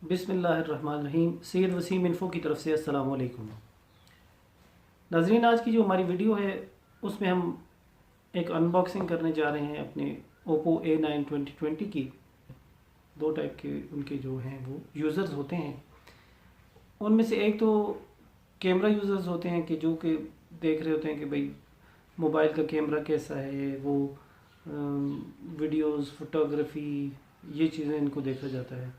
बिस्मिल्लाहिर्रहमानिर्रहीम। सैयद वसीम इन्फो की तरफ से अस्सलाम वालेकुम। नाज़रीन, आज की जो हमारी वीडियो है उसमें हम एक अनबॉक्सिंग करने जा रहे हैं अपने ओप्पो A9 2020 की। दो टाइप के उनके जो हैं वो यूज़र्स होते हैं। उनमें से एक तो कैमरा यूज़र्स होते हैं कि जो कि देख रहे होते हैं कि भाई मोबाइल का कैमरा कैसा है, वो वीडियोस, फोटोग्राफी, ये चीज़ें इनको देखा जाता है।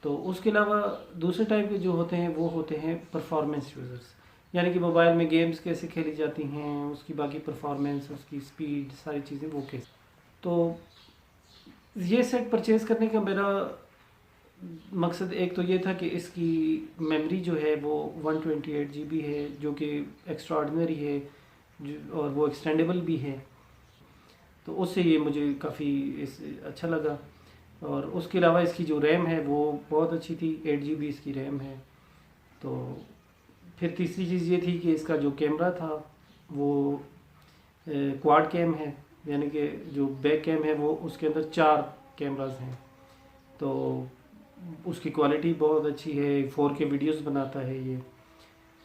तो उसके अलावा दूसरे टाइप के जो होते हैं वो होते हैं परफॉर्मेंस यूज़र्स, यानी कि मोबाइल में गेम्स कैसे खेली जाती हैं, उसकी बाकी परफॉर्मेंस, उसकी स्पीड, सारी चीज़ें वो कैसे। तो ये सेट परचेज़ करने का मेरा मकसद एक तो ये था कि इसकी मेमोरी जो है वो 128 GB है, जो कि एक्स्ट्रा ऑर्डिनरी है, और वो एक्सटेंडेबल भी है। तो उससे ये मुझे काफ़ी अच्छा लगा। और उसके अलावा इसकी जो रैम है वो बहुत अच्छी थी, 8 GB इसकी रैम है। तो फिर तीसरी चीज़ ये थी कि इसका जो कैमरा था वो क्वाड कैम है, यानी कि जो बैक कैम है वो उसके अंदर 4 कैमरास हैं। तो उसकी क्वालिटी बहुत अच्छी है, 4K वीडियोस बनाता है ये।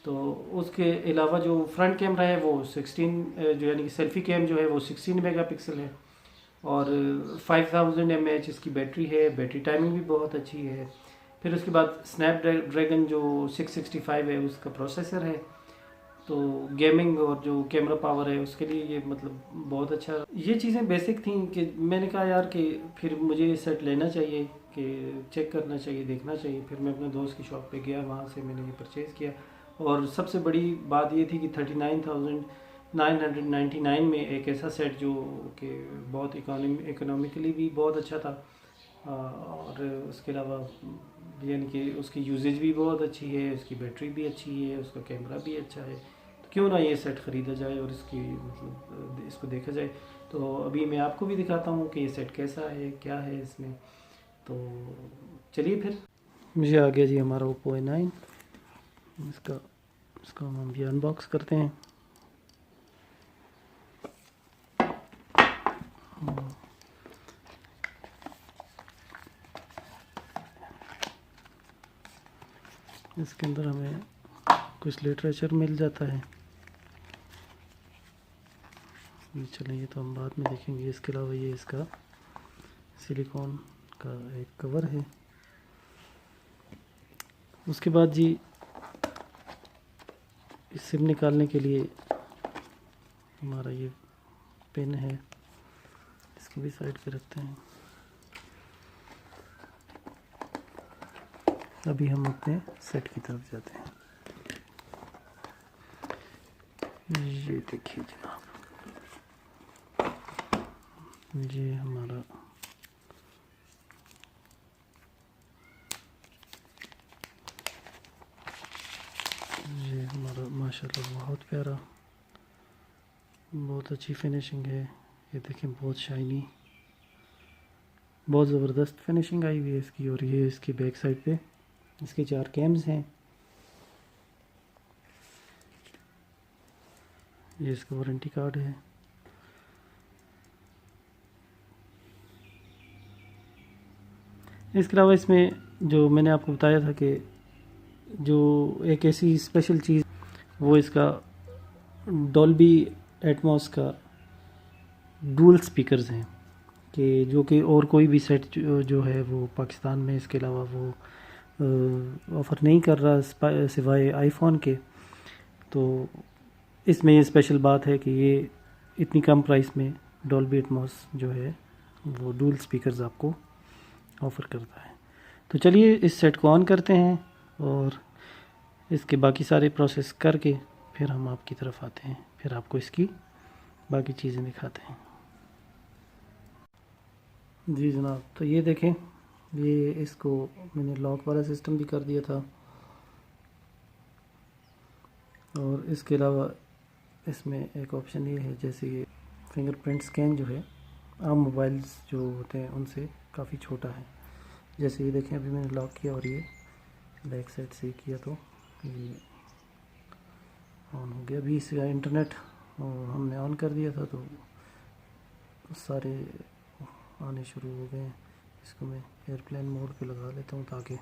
तो उसके अलावा जो फ्रंट कैमरा है वो 16 जो यानी कि सेल्फी कैम जो है वो 16 मेगापिक्सल है, और 5000 mAh इसकी बैटरी है। बैटरी टाइमिंग भी बहुत अच्छी है। फिर उसके बाद स्नैपड्रैगन जो 665 है उसका प्रोसेसर है। तो गेमिंग और जो कैमरा पावर है उसके लिए ये मतलब बहुत अच्छा। ये चीज़ें बेसिक थी कि मैंने कहा यार कि फिर मुझे ये सेट लेना चाहिए, कि चेक करना चाहिए, देखना चाहिए। फिर मैं अपने दोस्त की शॉप पे गया, वहाँ से मैंने ये परचेज़ किया। और सबसे बड़ी बात ये थी कि 39,999 में एक ऐसा सेट जो कि बहुत इकोनॉमिकली भी बहुत अच्छा था, और उसके अलावा यानी कि उसकी यूजेज भी बहुत अच्छी है, उसकी बैटरी भी अच्छी है, उसका कैमरा भी अच्छा है। तो क्यों ना ये सेट ख़रीदा जाए और इसकी मतलब इसको देखा जाए। तो अभी मैं आपको भी दिखाता हूँ कि ये सेट कैसा है, क्या है इसमें। तो चलिए फिर। मुझे आ गया जी हमारा ओप्पो A9। इसका हम भी अनबॉक्स करते हैं। इसके अंदर हमें कुछ लिटरेचर मिल जाता है। चलें, ये तो हम बाद में देखेंगे। इसके अलावा ये इसका सिलिकॉन का एक कवर है। उसके बाद जी इस सिम निकालने के लिए हमारा ये पेन है, इसको भी साइड पे रखते हैं। अभी हम अपने सेट की तरफ जाते हैं। ये देखिए जनाब, ये हमारा माशाल्लाह बहुत प्यारा, बहुत अच्छी फिनिशिंग है। ये देखें, बहुत शाइनी, बहुत ज़बरदस्त फिनिशिंग आई हुई है इसकी। और ये इसकी बैक साइड पे इसके 4 कैम्स हैं। ये इसका वारंटी कार्ड है। इसके अलावा इसमें जो मैंने आपको बताया था कि जो एक ऐसी स्पेशल चीज़, वो इसका डॉल्बी एटमॉस का डुअल स्पीकर्स हैं, कि जो कि और कोई भी सेट जो है वो पाकिस्तान में इसके अलावा वो ऑफ़र नहीं कर रहा सिवाय आईफोन के। तो इसमें ये स्पेशल बात है कि ये इतनी कम प्राइस में डॉल्बी एटमॉस जो है वो डुअल स्पीकर्स आपको ऑफ़र करता है। तो चलिए इस सेट को ऑन करते हैं और इसके बाकी सारे प्रोसेस करके फिर हम आपकी तरफ आते हैं, फिर आपको इसकी बाकी चीज़ें दिखाते हैं। जी जनाब, तो ये देखें, ये इसको मैंने लॉक वाला सिस्टम भी कर दिया था। और इसके अलावा इसमें एक ऑप्शन ये है, जैसे ये फिंगरप्रिंट स्कैन जो है आम मोबाइल्स जो होते हैं उनसे काफ़ी छोटा है। जैसे ये देखें, अभी मैंने लॉक किया और ये बैक साइड से किया तो ये ऑन हो गया। अभी इसका इंटरनेट हमने ऑन कर दिया था तो सारे आने शुरू हो गए हैं। इसको मैं एयरप्लेन मोड पे लगा लेता हूँ ताकि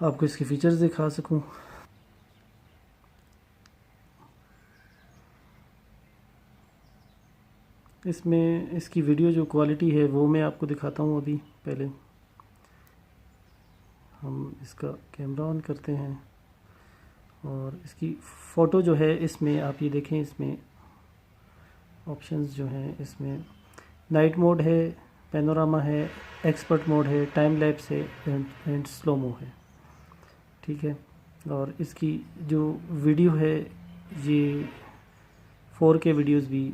आपको इसके फीचर्स दिखा सकूं। इसमें इसकी वीडियो जो क्वालिटी है वो मैं आपको दिखाता हूँ। अभी पहले हम इसका कैमरा ऑन करते हैं और इसकी फ़ोटो जो है इसमें आप ये देखें, इसमें ऑप्शंस जो हैं इसमें नाइट मोड है, पैनोरामा है, एक्सपर्ट मोड है, टाइम लैप्स है एंड स्लो मो है। ठीक है, और इसकी जो वीडियो है ये 4K वीडियोस भी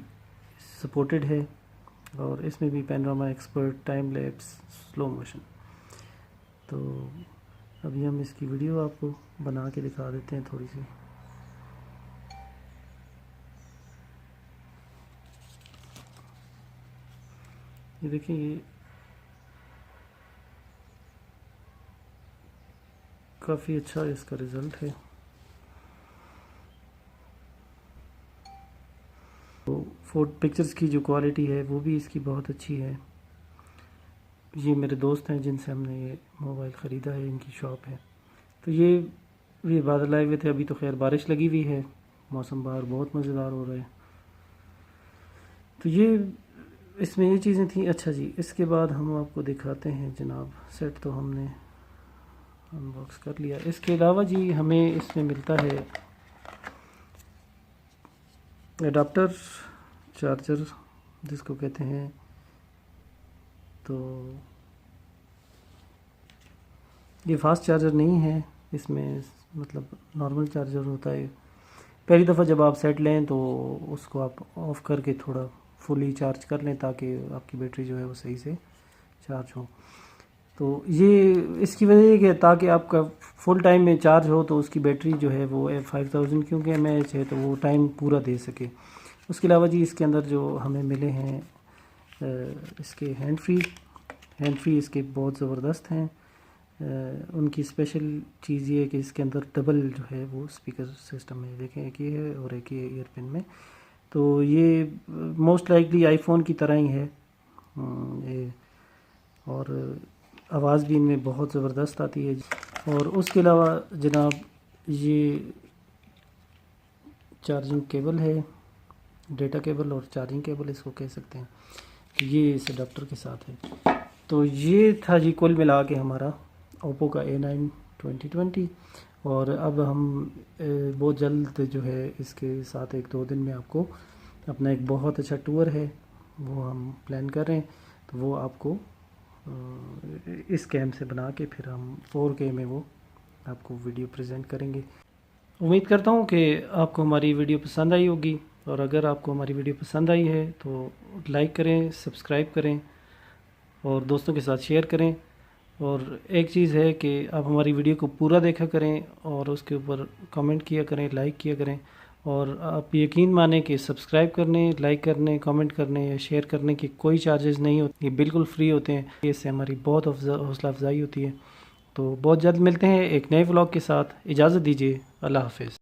सपोर्टेड है और इसमें भी panorama, expert, time lapse, slow motion. तो अभी हम इसकी वीडियो आपको बना के दिखा देते हैं थोड़ी सी। ये देखिए, ये काफ़ी अच्छा इसका रिज़ल्ट है। तो फोटो पिक्चर्स की जो क्वालिटी है वो भी इसकी बहुत अच्छी है। ये मेरे दोस्त हैं जिनसे हमने ये मोबाइल ख़रीदा है, इनकी शॉप है। तो ये बादल आए हुए थे, अभी तो खैर बारिश लगी हुई है, मौसम बाहर बहुत मज़ेदार हो रहा है। तो ये इसमें ये चीज़ें थी। अच्छा जी, इसके बाद हम आपको दिखाते हैं जनाब, सेट तो हमने अनबॉक्स कर लिया। इसके अलावा जी हमें इसमें मिलता है एडाप्टर चार्जर जिसको कहते हैं। तो ये फास्ट चार्जर नहीं है, इसमें मतलब नॉर्मल चार्जर होता है। पहली दफ़ा जब आप सेट लें तो उसको आप ऑफ़ करके थोड़ा फुली चार्ज कर लें ताकि आपकी बैटरी जो है वो सही से चार्ज हो। तो ये इसकी वजह ये कि ताकि आपका फुल टाइम में चार्ज हो तो उसकी बैटरी जो है वो 5000 क्योंकि mAh है तो वो टाइम पूरा दे सके। उसके अलावा जी इसके अंदर जो हमें मिले हैं इसके हैंड फ्री इसके बहुत ज़बरदस्त हैं। उनकी स्पेशल चीज़ ये है कि इसके अंदर डबल जो है वो स्पीकर सिस्टम है। देखें, एक ये है और एक ये ईयरपिन में। तो ये मोस्ट लाइकली आईफोन की तरह ही है ये, और आवाज़ भी इनमें बहुत ज़बरदस्त आती है। और उसके अलावा जनाब ये चार्जिंग केबल है, डेटा केबल और चार्जिंग केबल इसको कह सकते हैं। तो ये इस अडाप्टर के साथ है। तो ये था जी कुल मिला के हमारा ओप्पो का A9 2020। और अब हम बहुत जल्द जो है इसके साथ 1-2 दिन में आपको अपना एक बहुत अच्छा टूर है वो हम प्लान कर रहे हैं। तो वो आपको इस कैम से बना के फिर हम 4K में वो आपको वीडियो प्रेजेंट करेंगे। उम्मीद करता हूँ कि आपको हमारी वीडियो पसंद आई होगी, और अगर आपको हमारी वीडियो पसंद आई है तो लाइक करें, सब्सक्राइब करें और दोस्तों के साथ शेयर करें। और एक चीज़ है कि आप हमारी वीडियो को पूरा देखा करें और उसके ऊपर कमेंट किया करें, लाइक किया करें। और आप यकीन माने कि सब्सक्राइब करने, लाइक करने, कमेंट करने या शेयर करने की कोई चार्जेस नहीं होते, ये बिल्कुल फ्री होते हैं। इससे हमारी बहुत हौसला अफजाई होती है। तो बहुत जल्द मिलते हैं एक नए व्लॉग के साथ। इजाज़त दीजिए, अल्लाह हाफ़िज़।